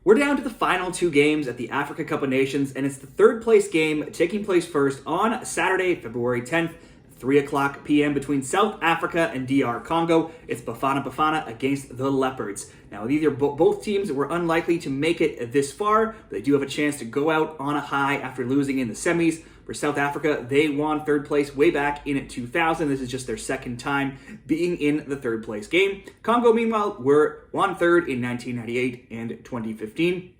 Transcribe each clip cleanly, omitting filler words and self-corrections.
We're down to the final two games at the Africa Cup of Nations, and it's the third place game taking place first on Saturday, February 10th, 3 o'clock p.m. between South Africa and DR Congo. It's Bafana against the Leopards. Now, both teams were unlikely to make it this far, but they do have a chance to go out on a high after losing in the semis. For South Africa, they won third place way back in 2000. This is just their second time being in the third place game. Congo, meanwhile, won third in 1998 and 2015.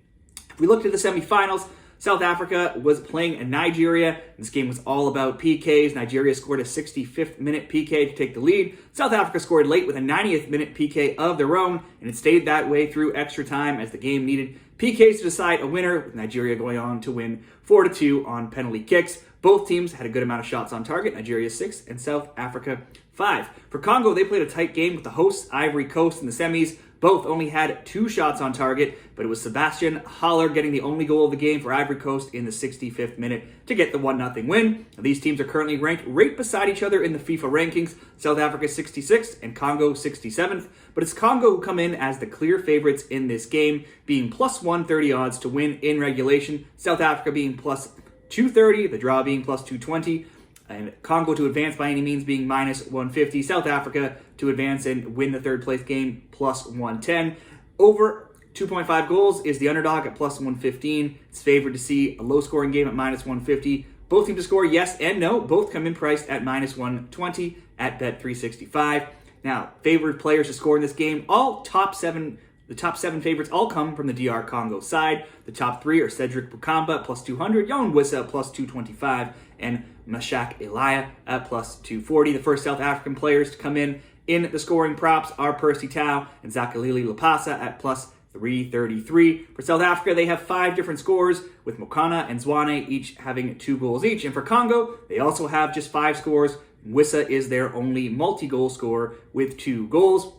If we look to the semifinals, South Africa was playing Nigeria. This game was all about PKs. Nigeria scored a 65th minute PK to take the lead. South Africa scored late with a 90th minute PK of their own, and it stayed that way through extra time as the game needed PKs to decide a winner, with Nigeria going on to win 4-2 on penalty kicks. Both teams had a good amount of shots on target, Nigeria 6 and South Africa 5. For Congo, they played a tight game with the hosts, Ivory Coast, in the semis. Both only had 2 shots on target, but it was Sebastian Haller getting the only goal of the game for Ivory Coast in the 65th minute to get the 1-0 win. Now, these teams are currently ranked right beside each other in the FIFA rankings. South Africa 66th and Congo 67th, but it's Congo who come in as the clear favorites in this game, being plus 130 odds to win in regulation. South Africa being plus 230, the draw being plus 220. And Congo to advance by any means being minus 150. South Africa to advance and win the third place game plus 110. Over 2.5 goals is the underdog at plus 115. It's favored to see a low scoring game at minus 150. Both teams to score yes and no. Both come in priced at minus 120 at Bet365. Now, favored players to score in this game, the top 7 favorites all come from the DR Congo side. The top 3 are Cedric Bukamba plus 200, Yon Wissa plus 225, and Mashak Elia at plus 240. The first South African players to come in the scoring props are Percy Tau and Zakalili Lapasa at plus 333. For South Africa, they have 5 different scores, with Mokana and Zwane each having 2 goals each. And for Congo, they also have just 5 scores. Wissa is their only multi-goal scorer with 2 goals.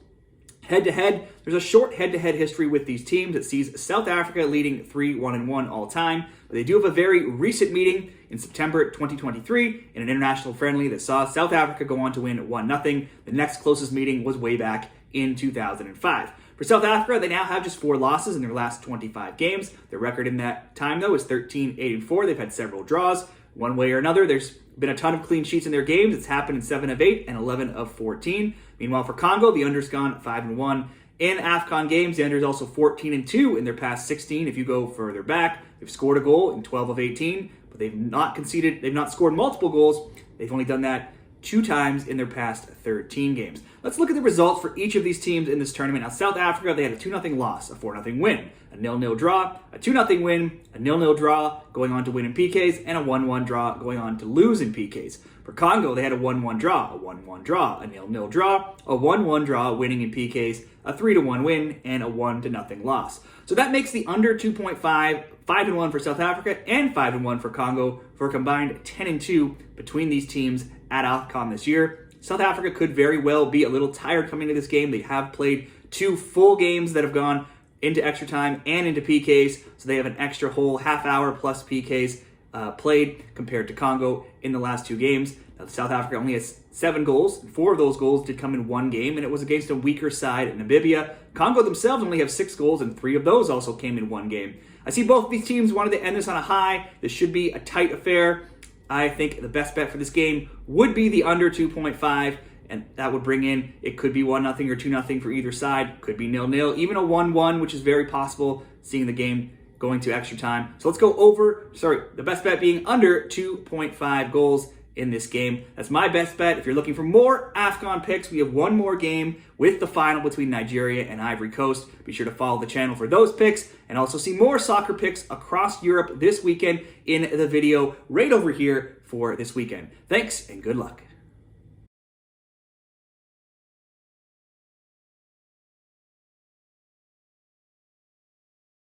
Head-to-head, there's a short head-to-head history with these teams that sees South Africa leading 3-1-1 all time. But they do have a very recent meeting in September 2023 in an international friendly that saw South Africa go on to win 1-0. The next closest meeting was way back in 2005. For South Africa, they now have just 4 losses in their last 25 games. Their record in that time, though, is 13-8-4. They've had several draws. One way or another, there's been a ton of clean sheets in their games. It's happened in 7 of 8 and 11 of 14. Meanwhile, for Congo, the under's gone 5-1 in AFCON games. The under is also 14-2 in their past 16. If you go further back, they've scored a goal in 12 of 18, but they've not scored multiple goals. They've only done that 2 times in their past 13 games. Let's look at the results for each of these teams in this tournament. Now, South Africa, they had a 2-0 loss, a 4-0 win, a 0-0 draw, a 2-0 win, a 0-0 draw, going on to win in PKs, and a 1-1 draw, going on to lose in PKs. For Congo, they had a 1-1 draw, a 1-1 draw, a 0-0 draw, a 1-1 draw, winning in PKs, a 3-1 win, and a 1-0 loss. So that makes the under 2.5, 5-1 for South Africa, and 5-1 for Congo, for a combined 10-2 between these teams at AFCON this year. South Africa could very well be a little tired coming into this game. They have played 2 full games that have gone into extra time and into PKs, so they have an extra whole half hour plus PKs played compared to Congo in the last 2 games. Now, South Africa only has 7 goals. 4 of those goals did come in one game, and it was against a weaker side in Namibia. Congo themselves only have 6 goals, and 3 of those also came in one game. I see both these teams wanted to end this on a high. This should be a tight affair. I think the best bet for this game would be the under 2.5, and that would bring in, it could be 1-0 or 2-0 for either side. Could be 0-0, even a 1-1, which is very possible, seeing the game going to extra time. So let's go the best bet being under 2.5 goals in this game. That's my best bet. If you're looking for more AFCON picks, we have one more game with the final between Nigeria and Ivory Coast. Be sure to follow the channel for those picks, and also see more soccer picks across Europe this weekend in the video right over here for this weekend. Thanks and good luck.